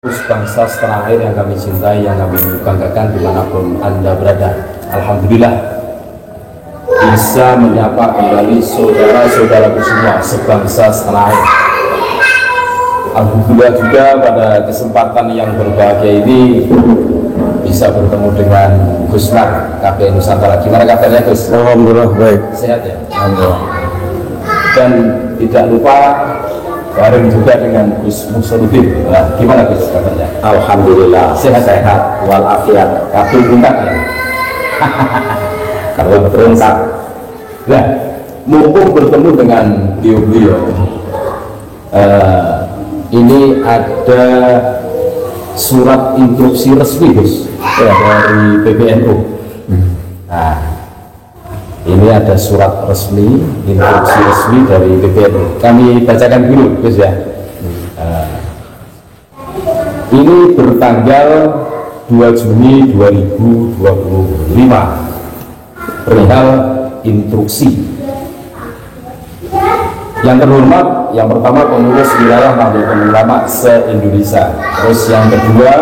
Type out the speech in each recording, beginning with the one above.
Bangsa setanah air yang kami cintai, yang kami banggakan dimanapun Anda berada. Alhamdulillah bisa menyapa kembali saudara-saudaraku semua sebangsa setanah air. Alhamdulillah juga pada kesempatan yang berbahagia ini bisa bertemu dengan Gus Mar KPI Nusantara. Gimana kabarnya Gus? Alhamdulillah baik. Sehat ya? Alhamdulillah. Dan tidak lupa bareng juga dengan Gus Musoluddin. Nah, gimana Gus kabarnya? Alhamdulillah Sehat-sehat walafiat. kabul bungkak ya. Kalau berangkat Nah, mumpung bertemu dengan beliau-beliau, ini ada surat instruksi resmi Gus dari PBNU. Nah, ini ada surat resmi, instruksi resmi dari PBNU. Kami bacakan dulu Gus ya. Ini bertanggal 2 Juni 2025 perihal instruksi. Yang terhormat, yang pertama pengurus wilayah Nahdlatul Ulama se-Indonesia. Terus yang kedua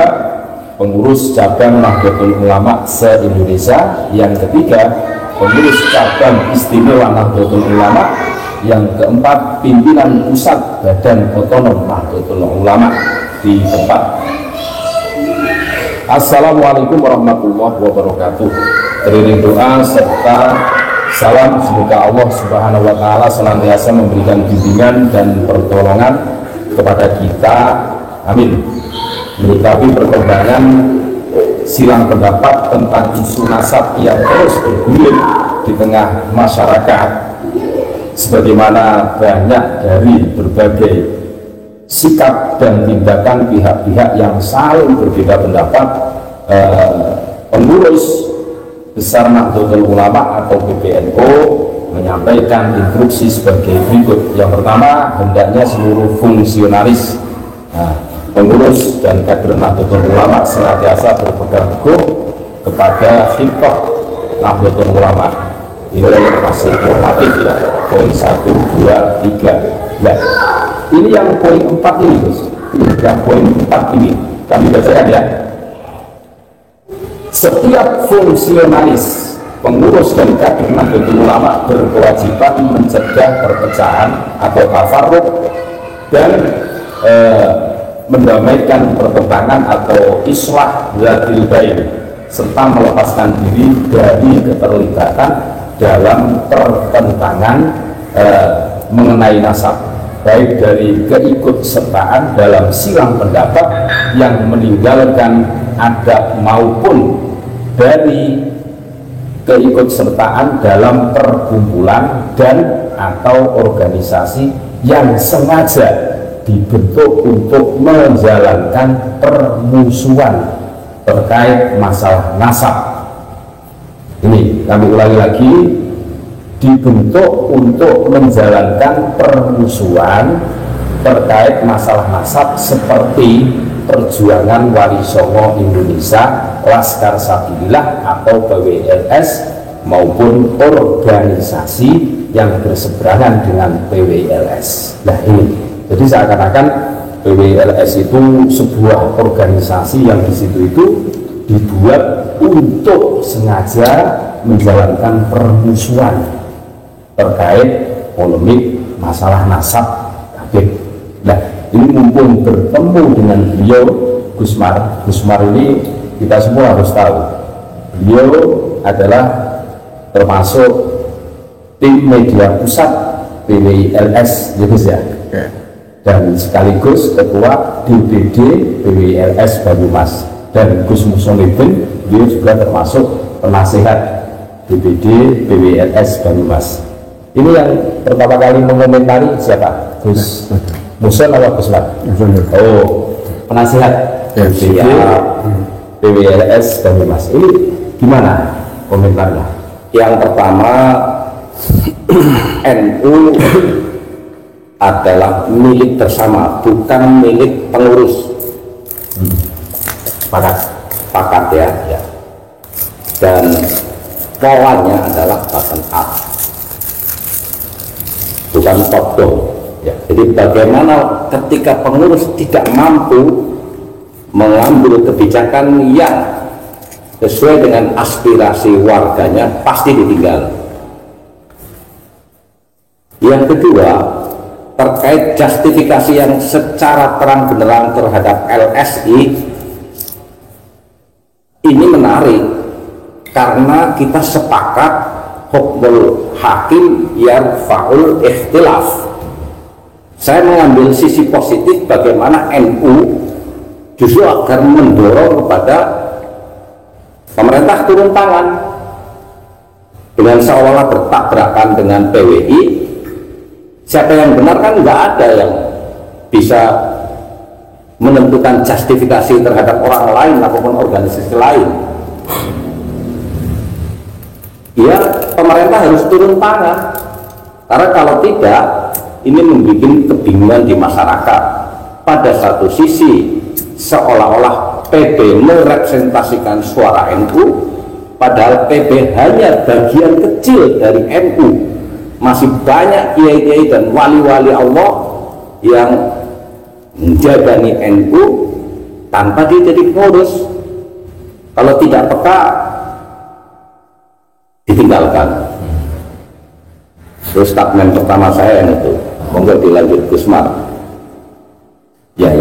pengurus cabang Nahdlatul Ulama se-Indonesia. Yang ketiga pengurus cabang istimewa Nahdlatul Ulama. Yang keempat pimpinan pusat Badan Otonom Nahdlatul Ulama di tempat. Assalamualaikum warahmatullahi wabarakatuh. Teriring doa serta salam, semoga Allah Subhanahu wa Ta'ala senantiasa memberikan bimbingan dan pertolongan kepada kita, amin, menyikapi perkembangan silang pendapat tentang isu nasab yang terus bergulir di tengah masyarakat, sebagaimana banyak dari berbagai sikap dan tindakan pihak-pihak yang saling berbeda pendapat. Pengurus Besar Nahdlatul Ulama atau PBNU menyampaikan instruksi sebagai berikut. Yang pertama, hendaknya seluruh fungsionaris, pengurus dan kader Nahdlatul Ulama senantiasa berpegang teguh kepada hikmah Nahdlatul Ulama. Ini masih normatif ya, poin 1, 2, 3. Nah, ini yang poin 4 ini Gus. Yang poin 4 ini kami bacakan ya. Setiap fungsionaris, pengurus dan kader Nahdlatul Ulama berkewajiban mencegah perpecahan atau tafarruq dan mendamaikan pertentangan atau islah zatil bain, serta melepaskan diri dari keterlibatan dalam pertentangan mengenai nasab, baik dari keikutsertaan dalam silang pendapat yang meninggalkan adab maupun dari keikutsertaan dalam perkumpulan dan atau organisasi yang sengaja dibentuk untuk menjalankan permusuhan terkait masalah nasab. Ini kami ulangi lagi, dibentuk untuk menjalankan permusuhan terkait masalah nasab seperti Perjuangan Wali Songo Indonesia, Laskar Sabilillah atau PWLS, maupun organisasi yang berseberangan dengan PWLS. Nah ini, jadi seakan-akan PWLS itu sebuah organisasi yang di situ itu dibuat untuk sengaja menjalankan permusuhan terkait polemik masalah nasab. Nah, ini mumpung bertemu dengan beliau Gus Mar ini kita semua harus tahu beliau adalah termasuk tim media pusat PWLS ya, dan sekaligus ketua DPD PWLS Banyumas. Dan Gus Musoluddin beliau juga termasuk penasehat DPD PWLS Banyumas. Ini yang pertama kali mengomentari siapa? Gus Muson atau Gus Mar? Oh, penasihat PWLS Banyumas. Ini gimana komentarnya? Yang pertama, NU adalah milik bersama, bukan milik pengurus. Sepakat ya. Dan polanya adalah bottom up, bukan top down. Ya. Jadi bagaimana ketika pengurus tidak mampu mengambil kebijakan yang sesuai dengan aspirasi warganya pasti ditinggal. Yang kedua, terkait justifikasi yang secara terang benerang terhadap LSI, ini menarik karena kita sepakat hukmul hakim yarfa'ul ikhtilaf. Saya mengambil sisi positif bagaimana NU justru agar mendorong kepada pemerintah turun tangan dengan seolah-olah bertabrakan dengan PWI. Siapa yang benar kan nggak ada yang bisa menentukan justifikasi terhadap orang lain ataupun organisasi lain. Ya, pemerintah harus turun tangan karena kalau tidak ini membuat kebingungan di masyarakat. Pada satu sisi seolah-olah PB merepresentasikan suara NU, padahal PB hanya bagian kecil dari NU. Masih banyak kiai-kiai dan wali-wali Allah yang menjagani NU tanpa dia jadi pengurus. Kalau tidak peka, ditinggalkan. Terus statement pertama saya yang itu, monggo dilanjut Gusmar. Ya.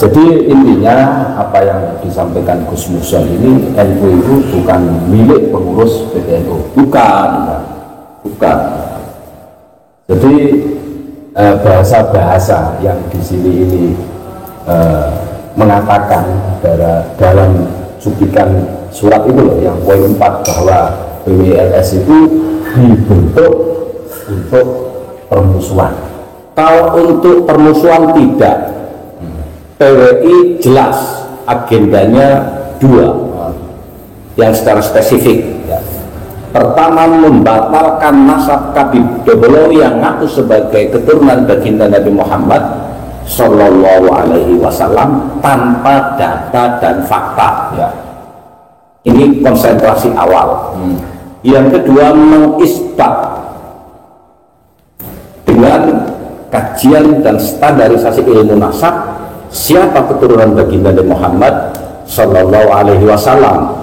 Jadi intinya apa yang disampaikan Gus Muson ini, NU itu bukan milik pengurus PBNU. Bukan. Jadi bahasa-bahasa yang di sini ini mengatakan dalam cuplikan surat itu loh, yang poin 4 bahwa PWLS itu dibentuk untuk permusuhan. Kalau untuk permusuhan tidak, PWI jelas agendanya 2 yang secara spesifik. Ya. Pertama, membatalkan nasab Habib Dobolowi yang ngaku sebagai keturunan baginda Nabi Muhammad Sallallahu Alaihi Wasallam tanpa data dan fakta. Ya. Ini konsentrasi awal. Yang kedua, mengisbat dengan kajian dan standarisasi ilmu nasab siapa keturunan baginda Nabi Muhammad Sallallahu Alaihi Wasallam.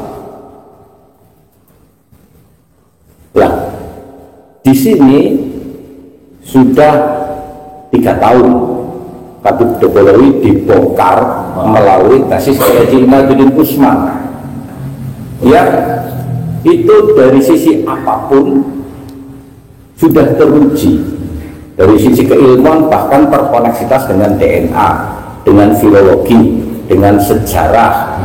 Nah, di sini sudah 3 tahun Habib Dobolowi dibongkar melalui tesis Kiai Imaduddin Usman. Ya, itu dari sisi apapun sudah teruji, dari sisi keilmuan bahkan terkoneksitas dengan DNA, dengan filologi, dengan sejarah.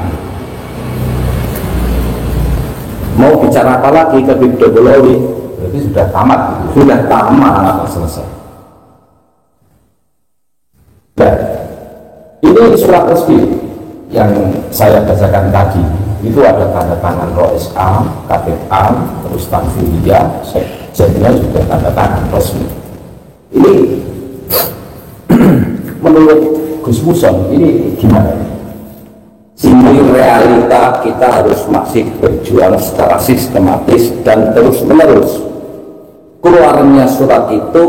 Mau bicara apa lagi ke Habib Dobolowi? Berarti sudah tamat gitu. Sudah tamat. Selesai. Nah, ini surat resmi yang saya bacakan tadi. Itu ada tanda tangan Rois A, Katib A, terus Tanfiliyah, sekjennya juga tanda tangan resmi. Ini menurut Gus Muson ini gimana? Ini realita kita harus masih berjuang secara sistematis dan terus menerus. Keluarnya surat itu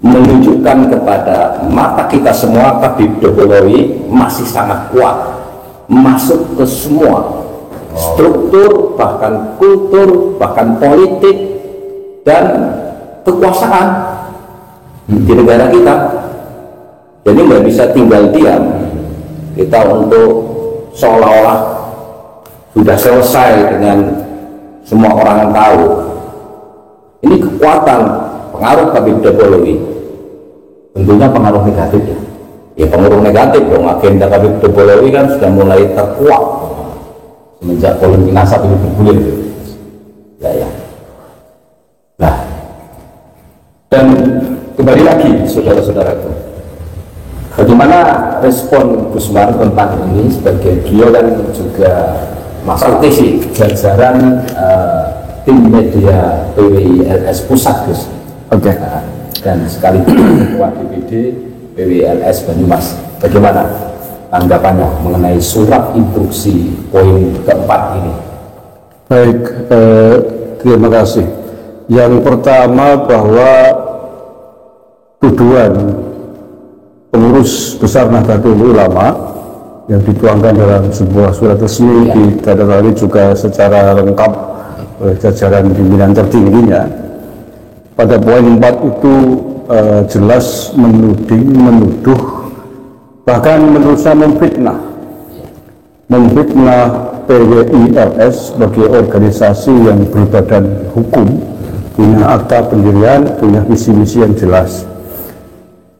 menunjukkan kepada mata kita semua Habib Dobolowi masih sangat kuat masuk ke semua struktur, bahkan kultur, bahkan politik dan kekuasaan di negara kita. Jadi nggak bisa tinggal diam kita untuk seolah-olah sudah selesai dengan semua orang yang tahu. Ini kekuatan pengaruh Habib Dobolowi, Tentunya pengaruh negatif ya. ya pengaruh negatif dong. Agenda Habib Dobolowi kan sudah mulai terkuak Semenjak polemik nasab ini bergulir. Ya. Nah, dan kembali lagi saudara-saudaraku, bagaimana respon Gus Mar tentang ini sebagai beliau dan juga praktisi jajaran tim media PWILS Pusat Gus. Oke. Dan sekaligus Ketua DPD PWILS Banyumas. Bagaimana tanggapannya mengenai surat instruksi poin keempat ini? Baik, terima kasih. Yang pertama bahwa tuduhan pengurus besar Nahdlatul Ulama yang dituangkan dalam sebuah surat resmi ditandatangani juga secara lengkap oleh jajaran pimpinan tertingginya. Pada poin 4 itu jelas menuding, menuduh, bahkan menurut saya memfitnah PWILS sebagai organisasi yang berbadan hukum, punya akta pendirian, punya visi-misi yang jelas.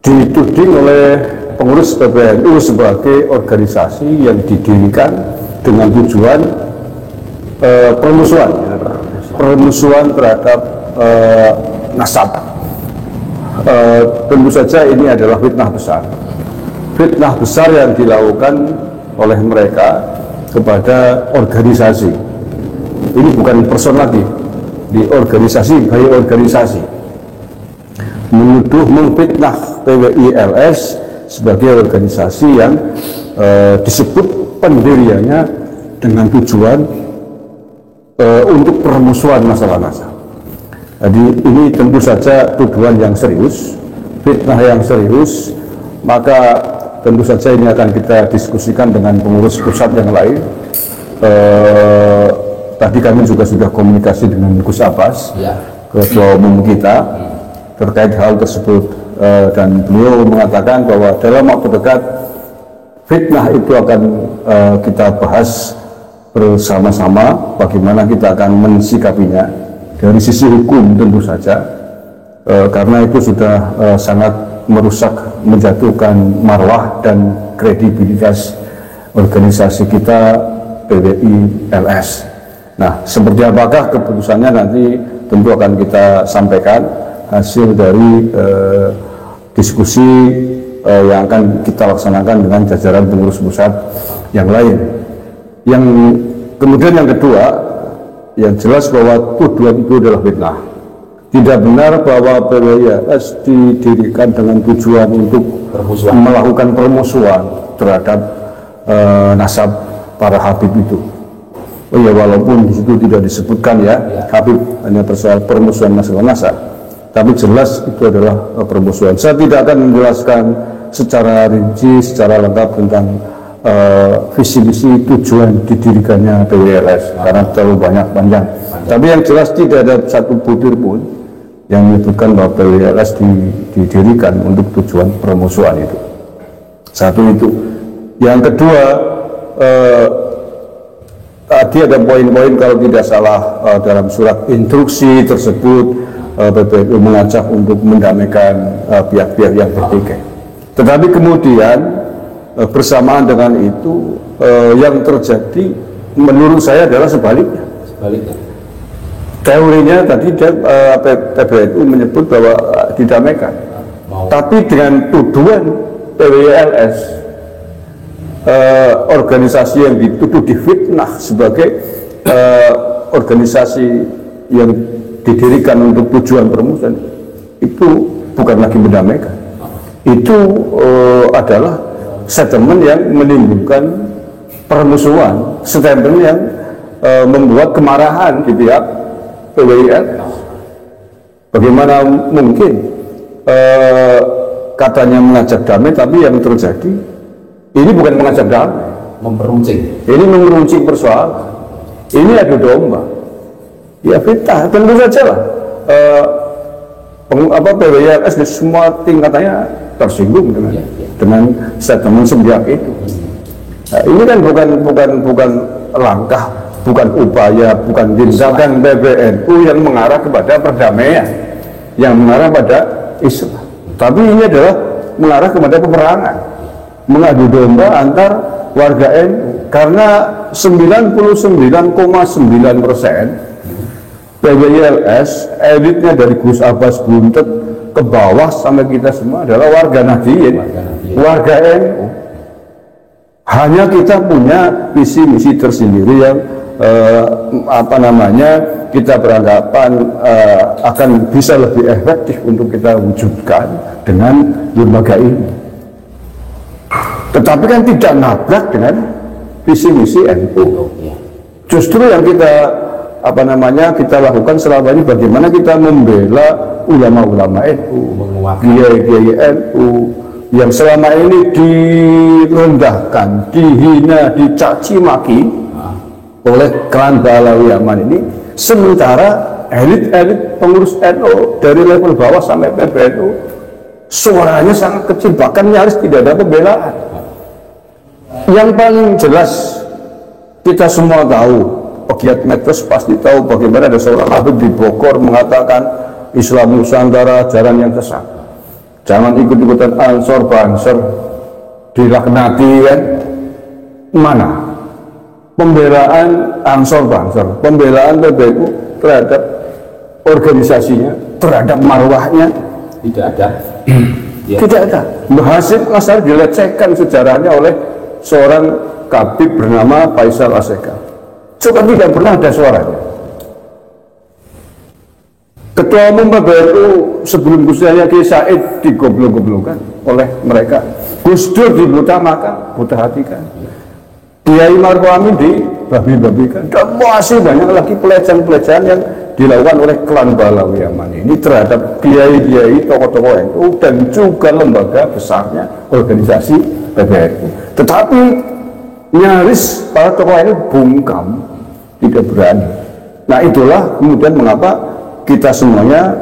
Dituding oleh pengurus PBNU sebagai organisasi yang didirikan dengan tujuan permusuhan terhadap nasab. Tentu saja ini adalah fitnah besar yang dilakukan oleh mereka kepada organisasi. Ini bukan person lagi, di organisasi by organisasi, menuduh memfitnah PWILS sebagai organisasi yang disebut pendiriannya dengan tujuan untuk permusuhan masalah nasab. Jadi ini tentu saja tuduhan yang serius, fitnah yang serius, maka tentu saja ini akan kita diskusikan dengan pengurus pusat yang lain. Tadi kami juga sudah komunikasi dengan Gus Abbas, ketua umum kita, terkait hal tersebut, dan beliau mengatakan bahwa dalam waktu dekat fitnah itu akan kita bahas bersama-sama bagaimana kita akan mensikapinya dari sisi hukum tentu saja, karena itu sudah sangat merusak, menjatuhkan marwah dan kredibilitas organisasi kita PWILS. Nah, seperti apakah keputusannya nanti tentu akan kita sampaikan hasil dari diskusi yang akan kita laksanakan dengan jajaran pengurus pusat yang lain. Yang kemudian yang kedua, yang jelas bahwa tuduhan itu adalah fitnah. Tidak benar bahwa PWILS didirikan dengan tujuan untuk melakukan permusuhan terhadap nasab para Habib itu. Oh ya, walaupun di situ tidak disebutkan Habib, hanya persoal permusuhan masalah nasab, tapi jelas itu adalah permusuhan. Saya tidak akan menjelaskan secara rinci, secara lengkap tentang visi misi tujuan didirikannya PWILS karena terlalu banyak panjang. Tapi yang jelas tidak ada satu butir pun yang menyebutkan bahwa PWILS didirikan untuk tujuan permusuhan itu. Satu itu. Yang kedua, tadi ada poin-poin kalau tidak salah dalam surat instruksi tersebut PBNU mengajak untuk mendamaikan pihak-pihak yang bertikai. Tetapi kemudian bersamaan dengan itu yang terjadi menurut saya adalah sebaliknya. Teorinya tadi PBNU menyebut bahwa didamaikan, tapi dengan tuduhan PWILS, organisasi yang dituduh difitnah sebagai organisasi yang didirikan untuk tujuan permusuhan, itu bukan lagi mendamaikan, itu adalah statement yang menimbulkan permusuhan, statement yang membuat kemarahan di pihak PWILS. Bagaimana mungkin katanya mengajak damai, tapi yang terjadi ini bukan mengajak damai, ini memeruncing persoalan, ini adu domba. Ya fitnah, tentu saja lah PWILS di semua tingkatannya tersinggung dengan statement sebiak itu. Nah, ini kan bukan langkah, bukan upaya, bukan tindakan PBNU yang mengarah kepada perdamaian, yang mengarah pada Islam. Tapi ini adalah mengarah kepada peperangan, mengadu domba antar warga NU, karena 99,9% PWILS, elitnya dari Gus Abbas Buntet ke bawah sampai kita semua adalah warga Nahdliyin, warga NU. Hanya kita punya visi misi tersendiri yang kita beranggapan akan bisa lebih efektif untuk kita wujudkan dengan lembaga ini. Tetapi kan tidak nabrak dengan visi misi NU. Justru yang kita kita lakukan selama ini bagaimana kita membela ulama-ulama NU, kiai-kiai NU, yang selama ini direndahkan, dihina, dicaci maki oleh klan Pahlawi Yaman ini, sementara elit-elit pengurus NU dari level bawah sampai PBNU suaranya sangat kecil, bahkan nyaris tidak ada pembelaan. Yang paling jelas kita semua tahu, pegiat medsos pasti tahu bagaimana ada seorang Habib di Bogor mengatakan Islam Nusantara jalan yang sesat, jangan ikut-ikutan Ansor Banser, dilaknati kan. Mana pembelaan Ansor Banser, pembelaan PBNU terhadap organisasinya, terhadap marwahnya? Tidak ada. Ya. Tidak ada. Mbah Hasyim Asari dilecehkan sejarahnya oleh seorang kabib bernama Faisal Aseka. Coba tidak pernah ada suaranya. Ketua Umum PBNU sebelum Gus-Yahya Kiai Said digoblok-goblokkan oleh mereka. Gus Dur dibutamakan, buta hatikan. Kiai Maruf Amin dibabi-babikan. Dan masih banyak lagi pelecehan-pelecehan yang dilakukan oleh klan Pahlawi Yaman ini terhadap kiai-kiai, tokoh-tokoh NU dan juga lembaga besarnya organisasi PBNU. Tetapi nyaris para tokoh NU bungkam, tidak berani. Nah itulah kemudian mengapa kita semuanya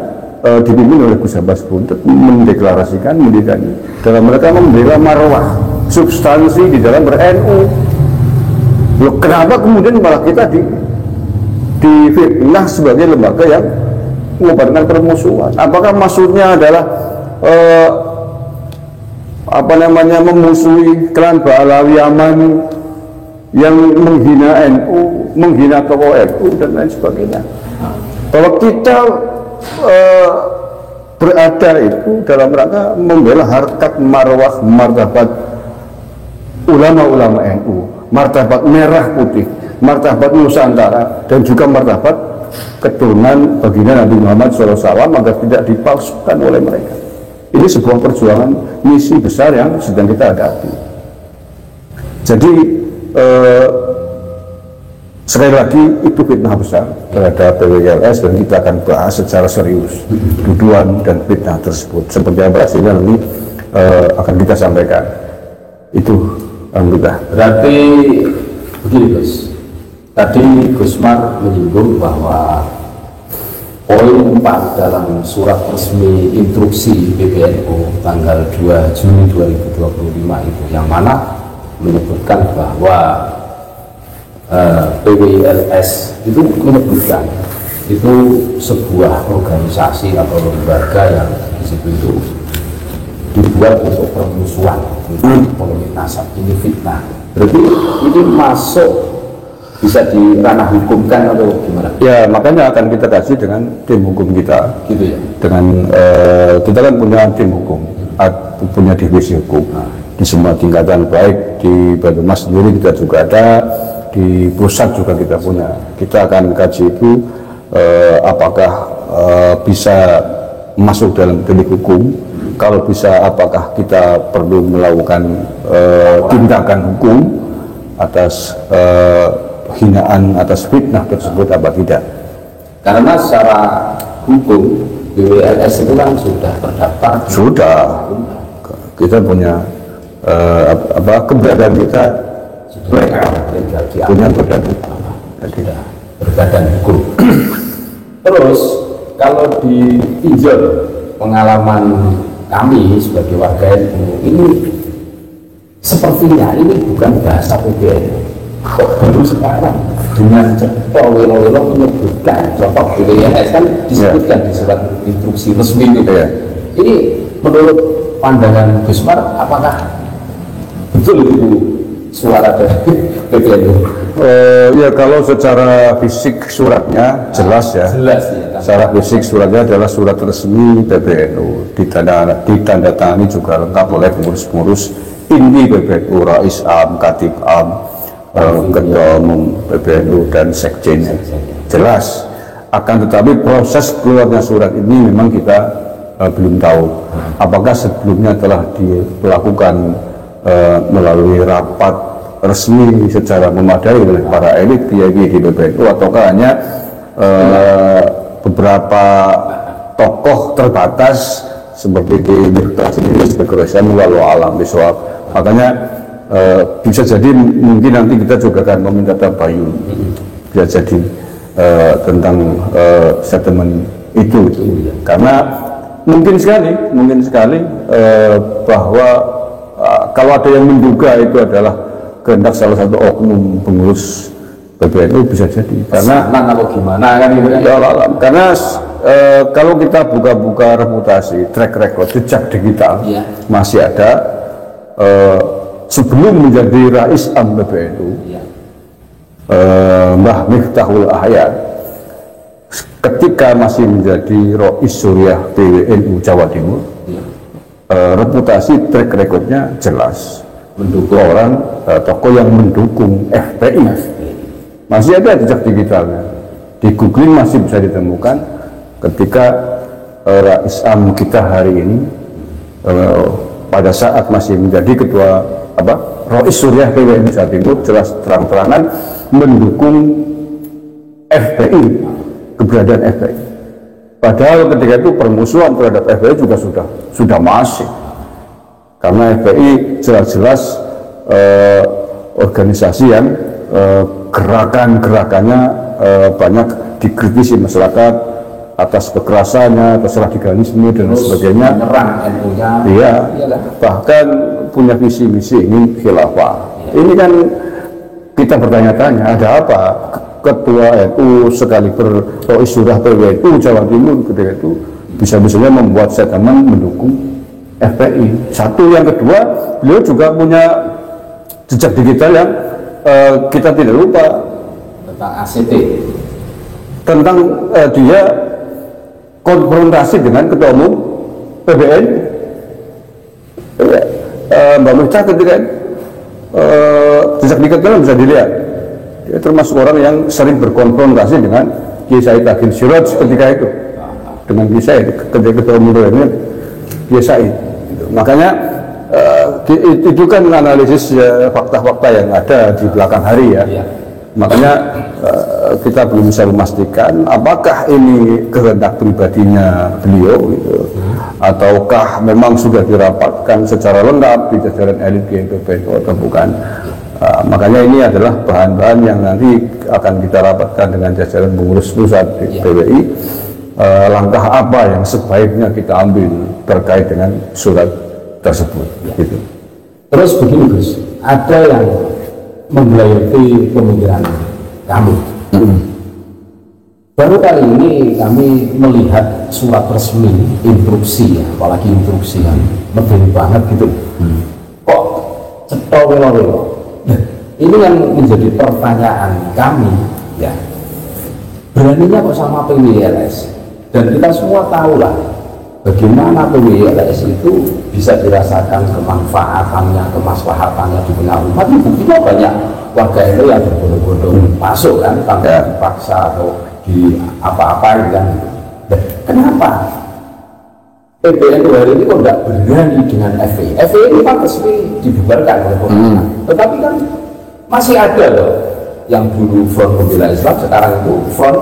dipimpin oleh Gus Abbas Buntet mendeklarasikan mendirikan dalam mereka membela marwah substansi di dalam ber-NU. Loh, kenapa kemudian malah kita difitnah sebagai lembaga yang mengobarkan permusuhan? Apakah maksudnya adalah memusuhi klan Pahlawi Yaman yang menghina NU, menghina tokoh NU dan lain sebagainya? Kalau kita berada itu dalam rangka membela harkat marwah martabat ulama-ulama NU, martabat merah putih, martabat Nusantara, dan juga martabat keturunan baginda Nabi Muhammad SAW agar tidak dipalsukan oleh mereka. Ini sebuah perjuangan misi besar yang sedang kita hadapi. Jadi sekali lagi itu fitnah besar terhadap PWLS dan kita akan bahas secara serius tuduhan dan fitnah tersebut. Seperti apa hasilnya nanti akan kita sampaikan. Itu alhamdulillah. Berarti begini Gus, tadi Gusmar menyinggung bahwa poin 4 dalam surat resmi instruksi PBNU tanggal 2 Juni 2025 itu yang mana menyebutkan bahwa PWLS itu menyebutkan itu sebuah organisasi atau lembaga yang disebut itu dibuat untuk permusuhan, untuk polemik nasab, ini fitnah. Berarti ini masuk bisa di ranah hukum kan atau gimana? Ya makanya akan kita kasih dengan tim hukum kita, gitu ya. Dengan kita kan punya tim hukum, punya divisi hukum di semua tingkatan, baik di Banyumas sendiri kita juga ada, di pusat juga kita punya. Kita akan kaji itu apakah bisa masuk dalam delik hukum. Kalau bisa, apakah kita perlu melakukan tindakan hukum atas hinaan, atas fitnah tersebut apa tidak? Karena secara hukum PWLS itu kan sudah terdaftar. Sudah. Kita punya keberadaan kita punya badan hukum. Sudah berbadan hukum. Terus kalau ditinjau pengalaman kami sebagai warga NU ini sepertinya ini bukan bahasa PBNU. Kok baru sekarang dengan cepat welo-welo menyebutkan contoh PWLS kan disebutkan di surat instruksi resmi itu ya. Ini menurut pandangan Gusmar apakah betul itu suara dari PBNU? Ya kalau secara fisik suratnya jelas ya. Jelas ya. Secara fisik suratnya adalah surat resmi PBNU, ditandatangani juga lengkap oleh pengurus-pengurus inti PBNU, Rais Am, Katib Am, Ketua Umum PBNU dan Sekjennya. Jelas. Akan tetapi proses keluarnya surat ini memang kita belum tahu. Apakah sebelumnya telah dilakukan melalui rapat resmi secara memadai oleh para elit kiai di PBNU, ataukah hanya beberapa tokoh terbatas seperti di Miftah sendiri sebagai Rasul walau alam bisawab. Makanya bisa jadi mungkin nanti kita juga akan meminta tabayun, bisa jadi tentang statement itu karena mungkin sekali bahwa kalau ada yang menduga itu adalah kehendak salah satu oknum pengurus PBNU, bisa jadi karena atau gimana kan gitu ya alam. Karena kalau kita buka-buka reputasi, track record, jejak digital masih ada sebelum menjadi Rais Am PBNU, Mbah Miftahul Ahyar ketika masih menjadi Rois Suriah PWNU Jawa Timur, reputasi track recordnya jelas mendukung orang tokoh yang mendukung FPI. Masih ada jejak digitalnya, di googling masih bisa ditemukan ketika Rais Am kita hari ini pada saat masih menjadi ketua Rois Suriah PWNU Jawa Timur jelas terang-terangan mendukung FPI, keberadaan FPI. Padahal ketika itu permusuhan terhadap FPI juga sudah masif, karena FPI jelas-jelas organisasi yang gerakan-gerakannya banyak dikritisi masyarakat atas kekerasannya, atas radikalisme dan sebagainya. Menyerang NU-nya. Iya, bahkan punya visi-misi ingin khilafah. Ini kan kita bertanya-tanya, ada apa ketua NU sekaliber Rois Suriah PWNU Jawa Timur ketika itu bisa-bisanya membuat statement mendukung FPI. Satu, yang kedua, beliau juga punya jejak digital yang kita tidak lupa tentang ACT, tentang dia konfrontasi dengan ketua umum PBN Mbak Miftah ketika jejak digital bisa dilihat. Dia termasuk orang yang sering berkonfrontasi dengan Kiai Said Agil Siraj ketika itu, dengan Kiai Said ketika ketua umum Kiai Said. Makanya itu kan analisis fakta-fakta yang ada di belakang hari ya. Makanya kita belum bisa memastikan apakah ini kehendak pribadinya beliau gitu, ataukah memang sudah dirapatkan secara lengkap di jajaran elit GPPNU atau bukan. Makanya ini adalah bahan-bahan yang nanti akan kita rapatkan dengan jajaran pengurus pusat di PWI. Langkah apa yang sebaiknya kita ambil terkait dengan surat tersebut. Gitu. Terus begini Gus, ada yang membelayati pemikiran kami. Baru kali ini kami melihat surat resmi instruksi, apalagi instruksi yang medeni banget gitu. Kok cetha welo-welo? Ini yang menjadi pertanyaan kami, ya. Beraninya kok sama PWLS? Dan kita semua tahu lah bagaimana PWLS itu bisa dirasakan kemanfaatannya, kemaslahatannya di tengah umat. Buktinya banyak warga itu yang berbondong-bondong masuk kan tanpa dipaksa atau di apa-apa kan. Kenapa PBNU hari ini kok tidak berani dengan FPI? FPI ini kan resmi dibubarkan oleh pemerintah, tetapi kan masih ada loh yang dulu Front Pembela Islam, sekarang itu Front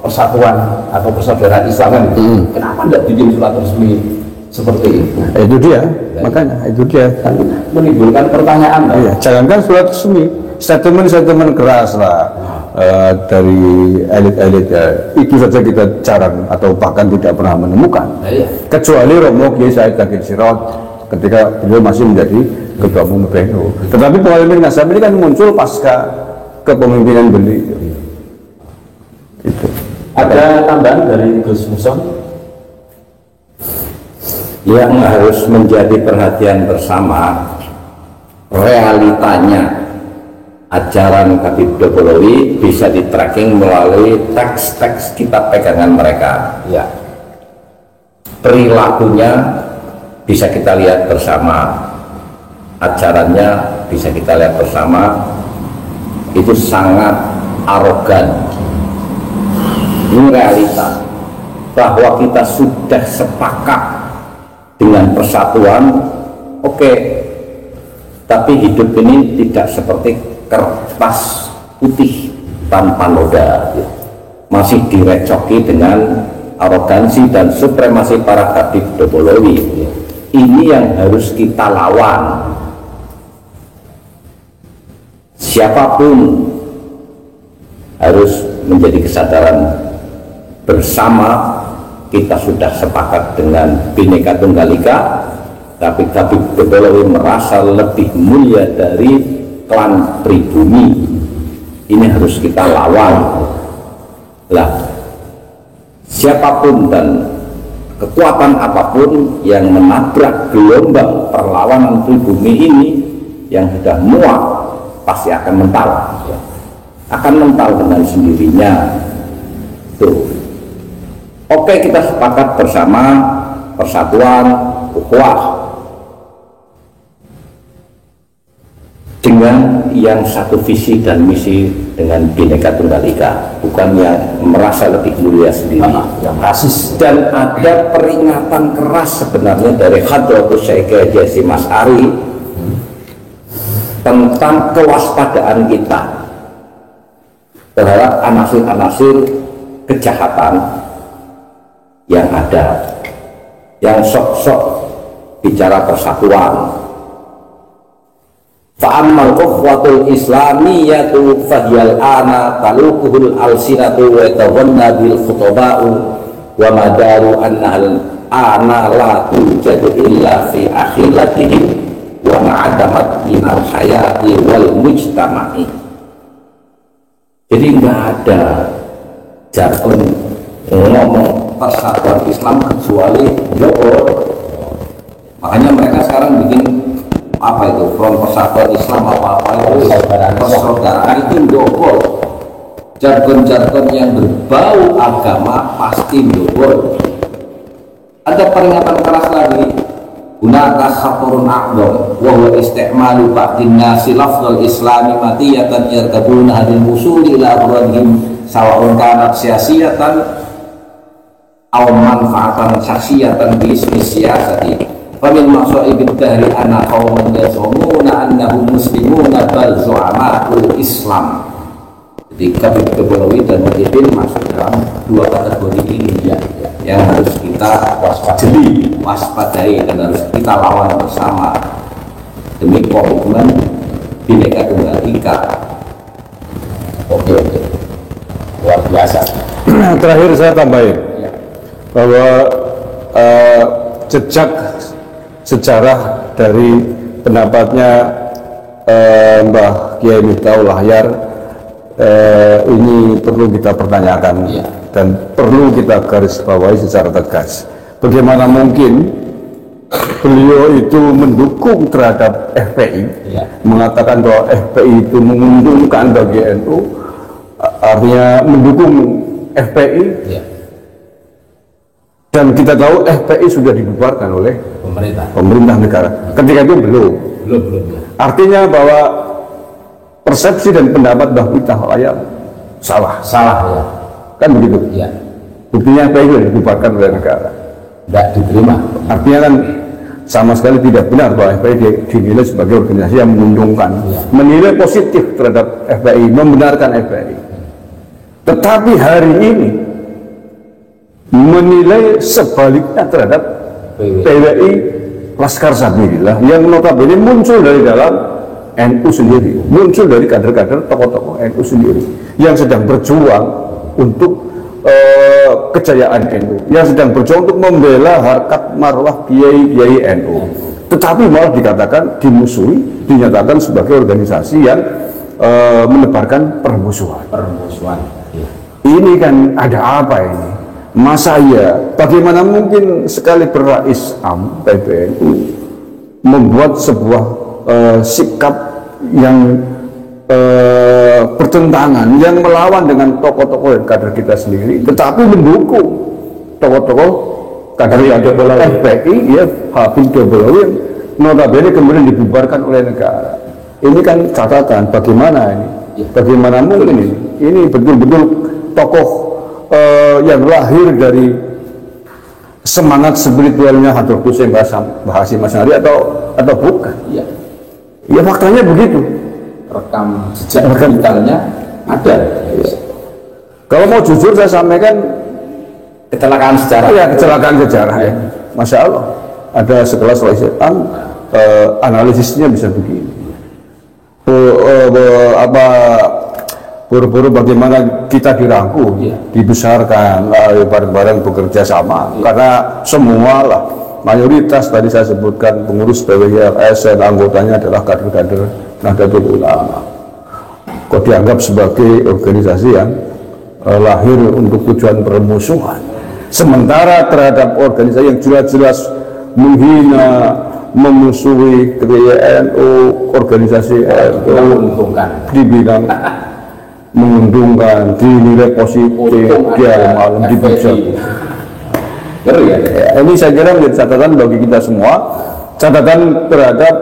Persatuan atau Persaudaraan Islam kan. Kenapa tidak bikin surat resmi seperti itu? Itu dia, makanya itu dia kan menimbulkan pertanyaan. Iya, jangankan surat resmi, statement keras lah dari elit-elit ya, itu saja kita jarang atau bahkan tidak pernah menemukan. Kecuali Romo Kiai Said Agil Siraj ketika beliau masih menjadi ketua umum PBNU. Tetapi polemik Nasab ini kan muncul pasca kepemimpinan beliau. Itu. Ada tambahan dari Gus Muson yang harus menjadi perhatian bersama, realitanya ajaran Habib Dobolowi bisa di-tracking melalui teks-teks kitab pegangan mereka. Ya. Perilakunya bisa kita lihat bersama, ajarannya bisa kita lihat bersama, itu sangat arogan. Ini realita bahwa kita sudah sepakat dengan persatuan, oke. Tapi hidup ini tidak seperti kertas putih tanpa noda, masih direcoki dengan arogansi dan supremasi para Habib Dobolowi. Ini yang harus kita lawan. Siapapun harus menjadi kesadaran bersama. Kita sudah sepakat dengan Bhinneka Tunggal Ika, tapi Habib Dobolowi merasa lebih mulia dari klan pribumi. Ini harus kita lawan. Lah, siapapun dan kekuatan apapun yang menabrak gelombang perlawanan pribumi ini, yang sudah muak, pasti akan mental. Akan mental dengan sendirinya. Tuh. Oke, kita sepakat bersama persatuan, ukhuwah, dengan yang satu visi dan misi dengan Bhinneka Tunggal Ika, bukan yang merasa lebih mulia sendiri, yang rasis. Dan ada peringatan keras sebenarnya dari Hadratus Syekh Haji Hasyim Asy'ari tentang kewaspadaan kita terhadap anasir-anasir kejahatan yang ada, yang sok-sok bicara persatuan. Fa'ammal ukhwatul islamiyatu fahiyal ana talukuhul alsinatu wa taghanna bil khutba'u wa madaru annahal ana la tujadu illa fi akhilatihim wa ma'adamat minal hayati wal mujtama'i. Jadi nggak ada jargon ngomong persatuan Islam kecuali Jokowi. Makanya mereka sekarang bikin apa itu, Front Persatuan Islam apa-apa itu, persaudaraan itu ndobol. Jargon-jargon yang berbau agama pasti ndobol. Ada peringatan keras lagi, hunaka khatarun a'dham wa huwa isti'malu ba'din nasi lafdhal islami matiyatan yarkabuna hadil wusuli ila agradihim sawa'un kanat siyasiyatan aw manfaatan syakhsiyatan bi ismi siyasati. Famin maksa'ibid dahri anna qawman yasumuna annahum muslimuna bal zu'ama'ul Islam. Jadi Habib Dobolowi dan Muhyiddin masuk dalam dua kategori ini yang harus kita waspadai dan harus kita lawan bersama demi komitmen Bhinneka Tunggal Ika. Oke, luar biasa. Terakhir saya tambahin bahwa jejak sejarah dari pendapatnya Mbah Kiai Miftahul Ahyar ini perlu kita pertanyakan dan perlu kita garis bawahi secara tegas. Bagaimana mungkin beliau itu mendukung terhadap FPI, mengatakan bahwa FPI itu menguntungkan bagi NU, artinya mendukung FPI, dan kita tahu FPI sudah dibubarkan oleh pemerintah negara. Ketika itu belum. Artinya bahwa persepsi dan pendapat Mbah Miftahul Ahyar salah ya. Kan begitu? Iya. Buktinya FPI itu dibubarkan oleh negara. Tidak diterima. Artinya kan sama sekali tidak benar bahwa FPI dinilai sebagai organisasi yang menguntungkan, menilai positif terhadap FPI, membenarkan FPI. Tetapi hari ini menilai sebaliknya terhadap PWI Laskar Sabilillah yang notabene muncul dari dalam NU sendiri, muncul dari kader-kader tokoh-tokoh NU sendiri yang sedang berjuang untuk kejayaan NU, yang sedang berjuang untuk membela harkat marwah kiai-kiai NU, tetapi malah dikatakan dimusuhi, dinyatakan sebagai organisasi yang menebarkan permusuhan. Ini kan ada apa ini? Masa ya, bagaimana mungkin sekali berais am PBNU membuat sebuah sikap yang bertentangan, yang melawan dengan tokoh-tokoh dan kader kita sendiri, tetapi mendukung tokoh-tokoh kader yang FPI, ya Habib Dobolowi yang notabene kemudian dibubarkan oleh negara. Ini kan catatan bagaimana ini, bagaimana mungkin ini? Ini betul-betul tokoh yang lahir dari semangat spiritualnya Hadratus Syekh Hasyim Asy'ari atau bukan? Ya faktanya begitu. Rekam jejak digitalnya ada. Kalau mau jujur saya sampaikan, kecelakaan sejarah. Iya, kecelakaan sejarah ya. Masya Allah, ada sekelas Al-Isyam, analisisnya bisa begini. Buru-buru bagaimana kita dirangkul, dibesarkan, bareng-bareng bekerja sama. Karena semua lah, mayoritas tadi saya sebutkan pengurus PWILS dan anggotanya adalah kader-kader Nahdlatul Ulama. Kok dianggap sebagai organisasi yang lahir untuk tujuan permusuhan. Sementara terhadap organisasi yang jelas-jelas menghina, memusuhi NU, organisasi NU dibilang menguntungkan, dinilai positif, dia malam dibujak. Ngeri ya? Ini saya kira menjadi catatan bagi kita semua, catatan terhadap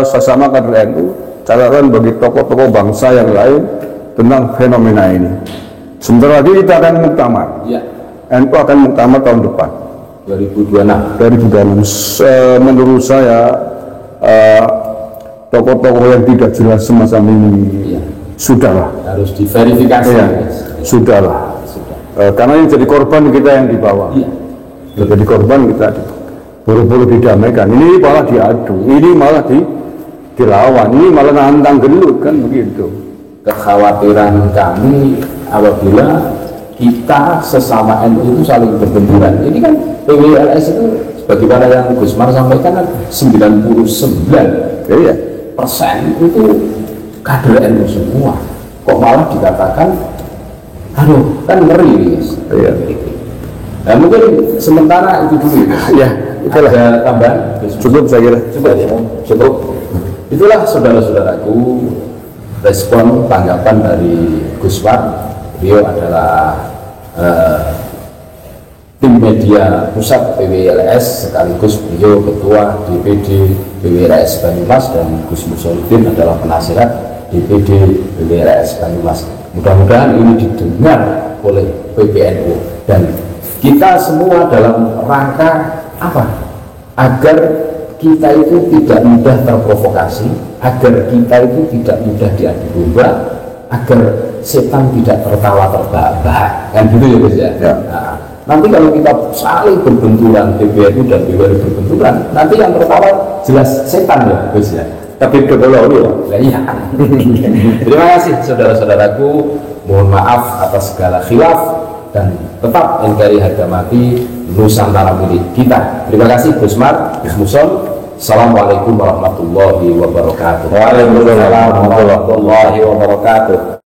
sesama kader NU, catatan bagi tokoh-tokoh bangsa yang lain tentang fenomena ini. Sebentar lagi kita akan muktamar. NU akan muktamar tahun depan 2026. Menurut saya tokoh-tokoh yang tidak jelas semacam ini sudahlah, harus diverifikasi. Sudahlah. Karena yang jadi korban kita yang di bawah. Jadi korban kita buru-buru didamaikan. Ini malah diadu, ini malah dilawan, ini malah nantang gelut kan begitu. Kekhawatiran kami apabila kita sesama NU itu saling berbenturan. Ini kan PWILS itu sebagaimana yang Gus Mar sampaikan kan 99% itu kader NU semua. Kok malah dikatakan, aduh kan ngeri guys. Nah, mungkin sementara itu dulu. Ada tambahan? Cukup saya kira. Cukup. Itulah saudara-saudaraku respon tanggapan dari Gus Mar. Beliau adalah tim media pusat PWILS sekaligus beliau ketua DPD PWILS Banyumas, dan Gus Musoliddin adalah penasihat DPD PWILS Banyumas. Mudah-mudahan ini didengar oleh PBNU dan kita semua dalam rangka apa? Agar kita itu tidak mudah terprovokasi, agar kita itu tidak mudah diadu domba, agar setan tidak tertawa terbahak-bahak, kan gitu ya Gus ya. Nah, nanti kalau kita saling berbenturan, PBNU dan PWNU berbenturan, nanti yang tertawa jelas setan ya Gus ya. Tapi dulu ya. Iya. Terima kasih saudara-saudaraku, mohon maaf atas segala khilaf dan tetap NKRI harga mati, Nusantara milik kita. Terima kasih Gus Mar, Gus Muson. Assalamualaikum warahmatullahi wabarakatuh. Waalaikumsalam warahmatullahi wabarakatuh.